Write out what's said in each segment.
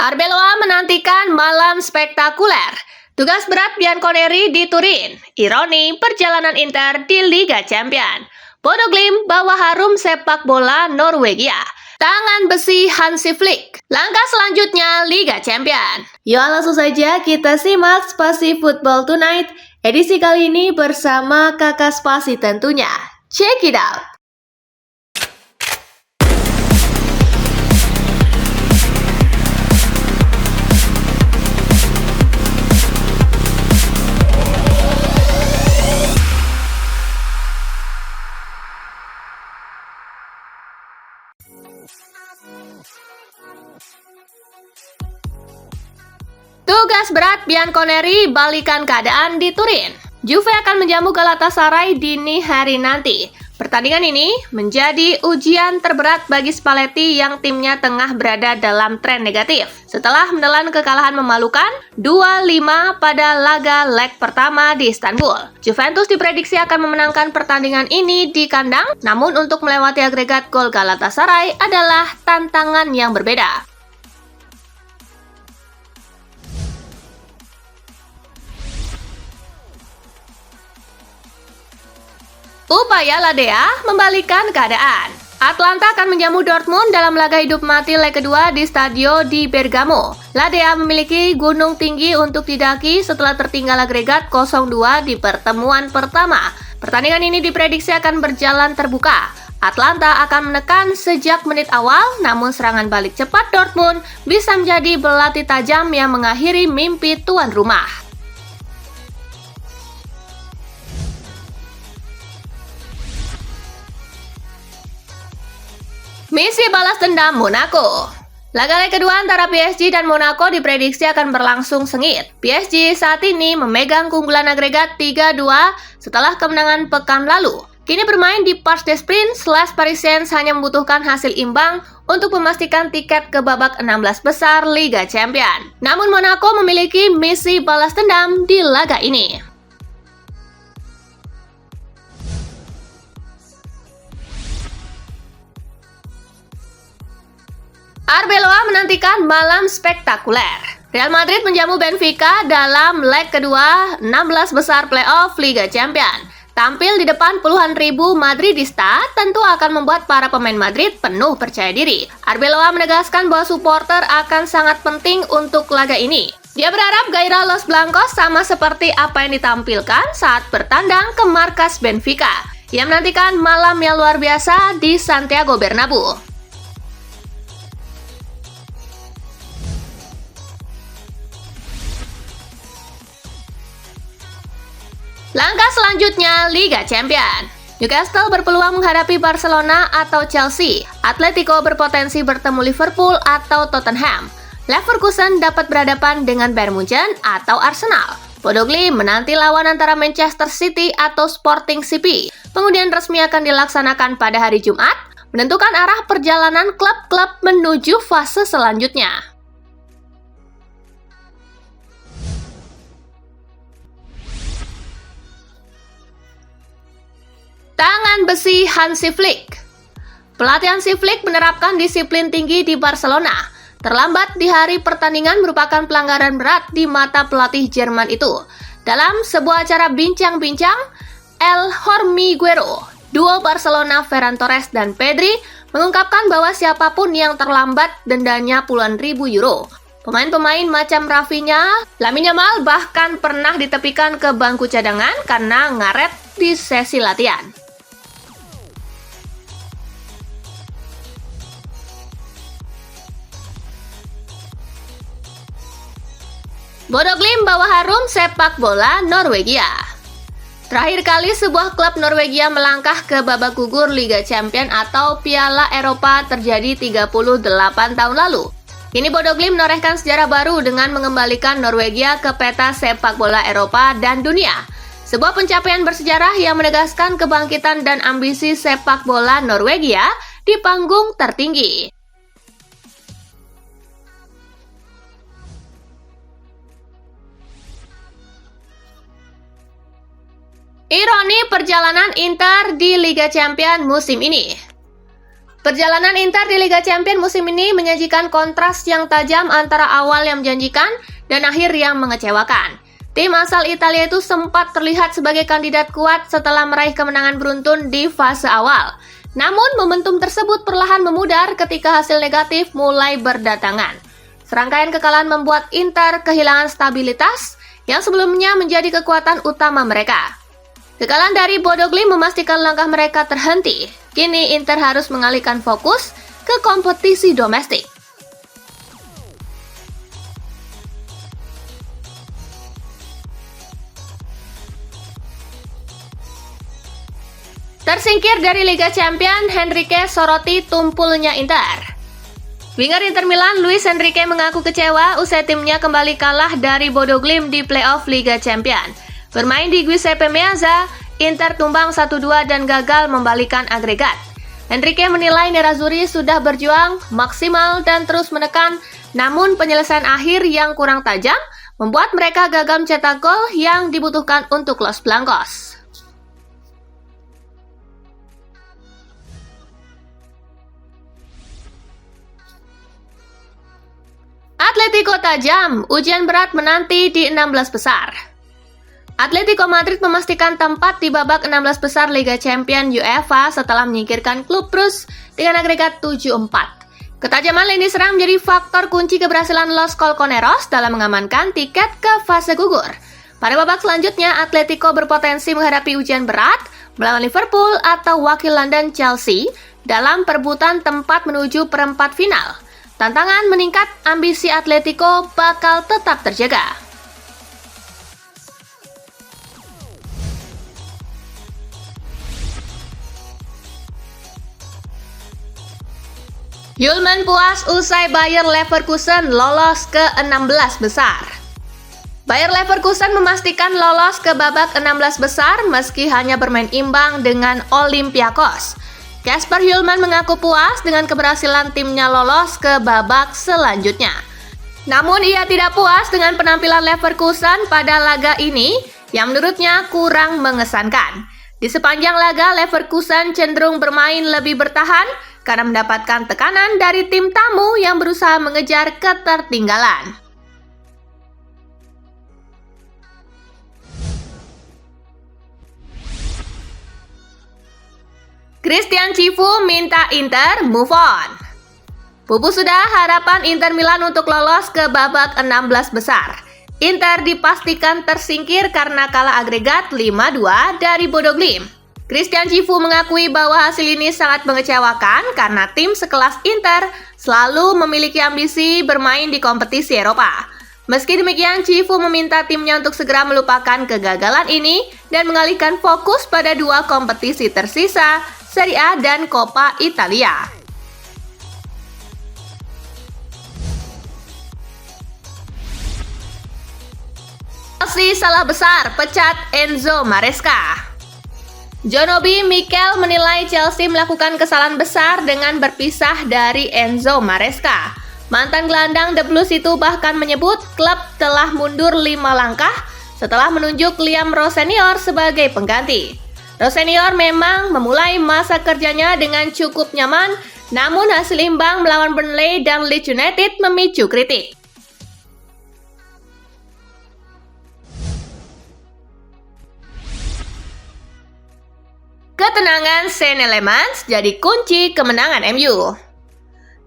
Arbeloa menantikan malam spektakuler. Tugas berat Bianconeri di Turin. Ironi perjalanan Inter di Liga Champions. Bodo Glimt bawa harum sepak bola Norwegia. Tangan besi Hansi Flick. Langkah selanjutnya Liga Champions. Yuk langsung saja kita simak Spasi Football Tonight. Edisi kali ini bersama Kakak Spasi tentunya. Check it out. Tugas berat Bianconeri balikan keadaan di Turin. Juve akan menjamu Galatasaray dini hari nanti. Pertandingan ini menjadi ujian terberat bagi Spalletti yang timnya tengah berada dalam tren negatif. Setelah menelan kekalahan memalukan 2-5 pada laga leg pertama di Istanbul. Juventus diprediksi akan memenangkan pertandingan ini di kandang, namun untuk melewati agregat gol Galatasaray adalah tantangan yang berbeda. Upaya Ladea membalikan keadaan. Atlanta akan menjamu Dortmund dalam laga hidup mati leg kedua di Stadio di Bergamo. Ladea memiliki gunung tinggi untuk didaki setelah tertinggal agregat 0-2 di pertemuan pertama. Pertandingan ini diprediksi akan berjalan terbuka. Atlanta akan menekan sejak menit awal, namun serangan balik cepat Dortmund bisa menjadi belati tajam yang mengakhiri mimpi tuan rumah. Misi balas dendam Monaco. Laga leg kedua antara PSG dan Monaco diprediksi akan berlangsung sengit. PSG saat ini memegang keunggulan agregat 3-2 setelah kemenangan pekan lalu. Kini bermain di Parc des Princes, Les Parisiens hanya membutuhkan hasil imbang untuk memastikan tiket ke babak 16 besar Liga Champions. Namun Monaco memiliki misi balas dendam di laga ini. Arbeloa menantikan malam spektakuler. Real Madrid menjamu Benfica dalam leg kedua 16 besar playoff Liga Champions. Tampil di depan puluhan ribu Madridista tentu akan membuat para pemain Madrid penuh percaya diri. Arbeloa menegaskan bahwa supporter akan sangat penting untuk laga ini. Dia berharap gairah Los Blancos sama seperti apa yang ditampilkan saat bertandang ke markas Benfica. Ia menantikan malam yang luar biasa di Santiago Bernabeu. Langkah selanjutnya Liga Champions. Newcastle berpeluang menghadapi Barcelona atau Chelsea. Atletico berpotensi bertemu Liverpool atau Tottenham. Leverkusen dapat berhadapan dengan Bayern Munchen atau Arsenal. Bodo Glimt menanti lawan antara Manchester City atau Sporting CP. Pengundian resmi akan dilaksanakan pada hari Jumat, menentukan arah perjalanan klub-klub menuju fase selanjutnya. Tangan besi Hansi Flick. Pelatih Hansi Flick menerapkan disiplin tinggi di Barcelona. Terlambat di hari pertandingan merupakan pelanggaran berat di mata pelatih Jerman itu. Dalam sebuah acara bincang-bincang, El Hormiguero, duo Barcelona Ferran Torres dan Pedri, mengungkapkan bahwa siapapun yang terlambat dendanya puluhan ribu euro. Pemain-pemain macam Rafinha, Lamine Yamal bahkan pernah ditepikan ke bangku cadangan karena ngaret di sesi latihan. Bodo Glimt bawa harum sepak bola Norwegia. Terakhir kali sebuah klub Norwegia melangkah ke babak gugur Liga Champions atau Piala Eropa terjadi 38 tahun lalu. Kini Bodo Glimt menorehkan sejarah baru dengan mengembalikan Norwegia ke peta sepak bola Eropa dan dunia. Sebuah pencapaian bersejarah yang menegaskan kebangkitan dan ambisi sepak bola Norwegia di panggung tertinggi. Ironi perjalanan Inter di Liga Champions musim ini. Perjalanan Inter di Liga Champions musim ini menyajikan kontras yang tajam antara awal yang menjanjikan dan akhir yang mengecewakan. Tim asal Italia itu sempat terlihat sebagai kandidat kuat setelah meraih kemenangan beruntun di fase awal. Namun momentum tersebut perlahan memudar ketika hasil negatif mulai berdatangan. Serangkaian kekalahan membuat Inter kehilangan stabilitas yang sebelumnya menjadi kekuatan utama mereka. Kekalahan dari Bodo Glimt memastikan langkah mereka terhenti. Kini Inter harus mengalihkan fokus ke kompetisi domestik. Tersingkir dari Liga Champions, Henrique soroti tumpulnya Inter. Winger Inter Milan, Luis Enrique mengaku kecewa usai timnya kembali kalah dari Bodo Glimt di playoff Liga Champions. Bermain di Giuseppe Meazza, Inter tumbang 1-2 dan gagal membalikan agregat. Enrique menilai Nerazzurri sudah berjuang maksimal dan terus menekan, namun penyelesaian akhir yang kurang tajam membuat mereka gagal mencetak gol yang dibutuhkan untuk Los Blancos. Atletico tajam, ujian berat menanti di 16 besar. Atletico Madrid memastikan tempat di babak 16 besar Liga Champions UEFA setelah menyingkirkan klub Bruges dengan agregat 7-4. Ketajaman lini serang menjadi faktor kunci keberhasilan Los Colchoneros dalam mengamankan tiket ke fase gugur. Pada babak selanjutnya, Atletico berpotensi menghadapi ujian berat melawan Liverpool atau wakil London Chelsea dalam perebutan tempat menuju perempat final. Tantangan meningkat, ambisi Atletico bakal tetap terjaga. Yulman puas usai Bayer Leverkusen lolos ke 16 besar. Bayer Leverkusen memastikan lolos ke babak 16 besar meski hanya bermain imbang dengan Olympiakos. Kasper Yulman mengaku puas dengan keberhasilan timnya lolos ke babak selanjutnya. Namun ia tidak puas dengan penampilan Leverkusen pada laga ini yang menurutnya kurang mengesankan. Di sepanjang laga, Leverkusen cenderung bermain lebih bertahan karena mendapatkan tekanan dari tim tamu yang berusaha mengejar ketertinggalan. Christian Cifu minta Inter move on. Pupus sudah harapan Inter Milan untuk lolos ke babak 16 besar. Inter dipastikan tersingkir karena kalah agregat 5-2 dari Bodo Glimt. Christian Cifu mengakui bahwa hasil ini sangat mengecewakan karena tim sekelas Inter selalu memiliki ambisi bermain di kompetisi Eropa. Meski demikian, Cifu meminta timnya untuk segera melupakan kegagalan ini dan mengalihkan fokus pada dua kompetisi tersisa, Serie A dan Coppa Italia. Chelsea salah besar, pecat Enzo Maresca. Jonobi Mikel menilai Chelsea melakukan kesalahan besar dengan berpisah dari Enzo Maresca. Mantan gelandang The Blues itu bahkan menyebut klub telah mundur 5 langkah setelah menunjuk Liam Rose Senior sebagai pengganti. Rose Senior memang memulai masa kerjanya dengan cukup nyaman, namun hasil imbang melawan Burnley dan Leeds United memicu kritik. Ketenangan Senne Lammens jadi kunci kemenangan MU.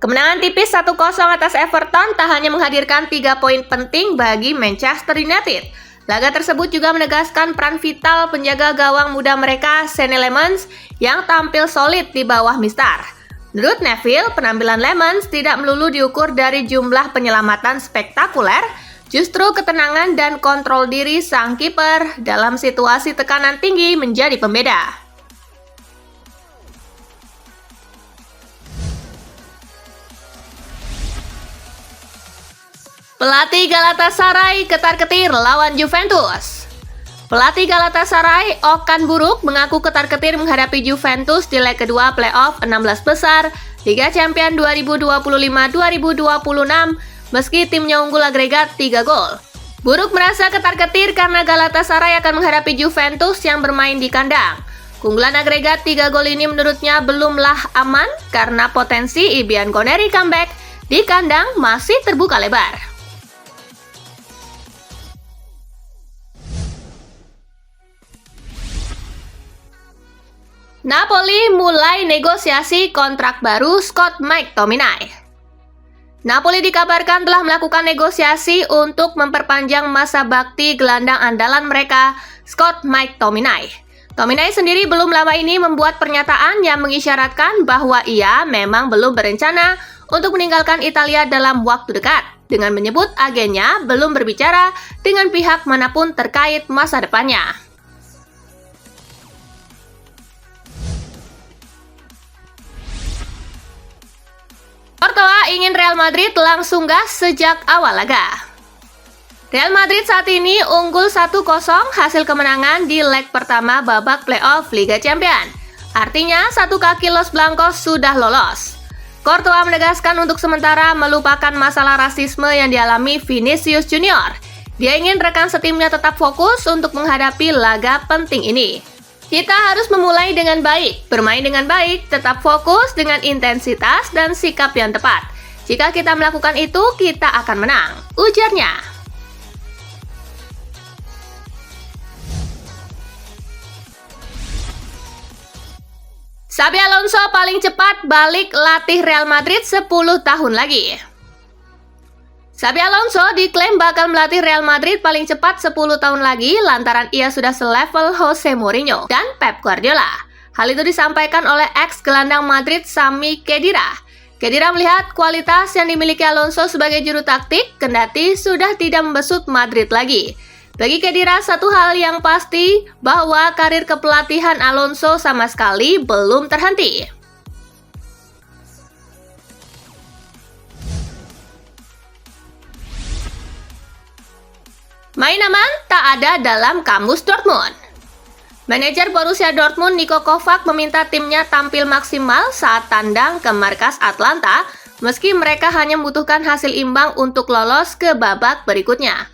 Kemenangan tipis 1-0 atas Everton tak hanya menghadirkan 3 poin penting bagi Manchester United. Laga tersebut juga menegaskan peran vital penjaga gawang muda mereka Senne Lammens yang tampil solid di bawah Mistar. Menurut Neville, penampilan Lammens tidak melulu diukur dari jumlah penyelamatan spektakuler, justru ketenangan dan kontrol diri sang kiper dalam situasi tekanan tinggi menjadi pembeda. Pelatih Galatasaray ketar-ketir lawan Juventus. Pelatih Galatasaray, Okan Buruk, mengaku ketar-ketir menghadapi Juventus di leg kedua playoff 16 besar Liga Champions 2025-2026 meski timnya unggul agregat 3 gol. Buruk merasa ketar-ketir karena Galatasaray akan menghadapi Juventus yang bermain di kandang. Keunggulan agregat 3 gol ini menurutnya belumlah aman karena potensi Ibian Koneri comeback di kandang masih terbuka lebar. Napoli mulai negosiasi kontrak baru Scott McTominay. Napoli dikabarkan telah melakukan negosiasi untuk memperpanjang masa bakti gelandang andalan mereka, Scott McTominay. Tominay sendiri belum lama ini membuat pernyataan yang mengisyaratkan bahwa ia memang belum berencana untuk meninggalkan Italia dalam waktu dekat, dengan menyebut agennya belum berbicara dengan pihak manapun terkait masa depannya. Courtois ingin Real Madrid langsung gas sejak awal laga. Real Madrid saat ini unggul 1-0 hasil kemenangan di leg pertama babak playoff Liga Champions. Artinya satu kaki Los Blancos sudah lolos. Courtois menegaskan untuk sementara melupakan masalah rasisme yang dialami Vinicius Junior. Dia ingin rekan setimnya tetap fokus untuk menghadapi laga penting ini. Kita harus memulai dengan baik, bermain dengan baik, tetap fokus dengan intensitas dan sikap yang tepat. Jika kita melakukan itu, kita akan menang, ujarnya. Xabi Alonso paling cepat balik latih Real Madrid 10 tahun lagi. Xabi Alonso diklaim bakal melatih Real Madrid paling cepat 10 tahun lagi lantaran ia sudah selevel Jose Mourinho dan Pep Guardiola. Hal itu disampaikan oleh ex-gelandang Madrid Sami Khedira. Khedira melihat kualitas yang dimiliki Alonso sebagai juru taktik kendati sudah tidak membesut Madrid lagi. Bagi Khedira, satu hal yang pasti bahwa karir kepelatihan Alonso sama sekali belum terhenti. Main aman tak ada dalam kamus Dortmund. Manajer Borussia Dortmund Niko Kovac meminta timnya tampil maksimal saat tandang ke markas Atlanta, meski mereka hanya membutuhkan hasil imbang untuk lolos ke babak berikutnya.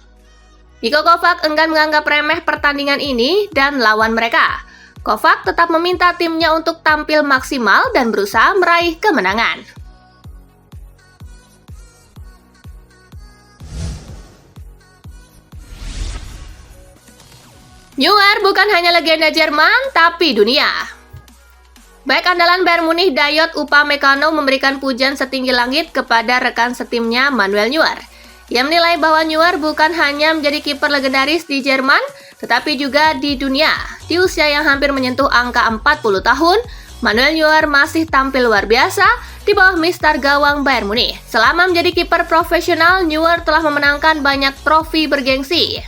Niko Kovac enggan menganggap remeh pertandingan ini dan lawan mereka. Kovac tetap meminta timnya untuk tampil maksimal dan berusaha meraih kemenangan. Neuer bukan hanya legenda Jerman, tapi dunia. Baik andalan Bayern Munich Dayot Upamecano memberikan pujian setinggi langit kepada rekan setimnya Manuel Neuer. Ia menilai bahwa Neuer bukan hanya menjadi kiper legendaris di Jerman, tetapi juga di dunia. Di usia yang hampir menyentuh angka 40 tahun, Manuel Neuer masih tampil luar biasa di bawah mister gawang Bayern Munich. Selama menjadi kiper profesional, Neuer telah memenangkan banyak trofi bergengsi.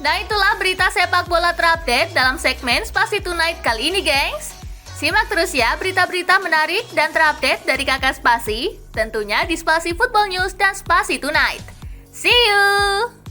Nah itulah berita sepak bola terupdate dalam segmen Spasi Tonight kali ini, gengs. Simak terus ya berita-berita menarik dan terupdate dari kakak Spasi, tentunya di Spasi Football News dan Spasi Tonight. See you!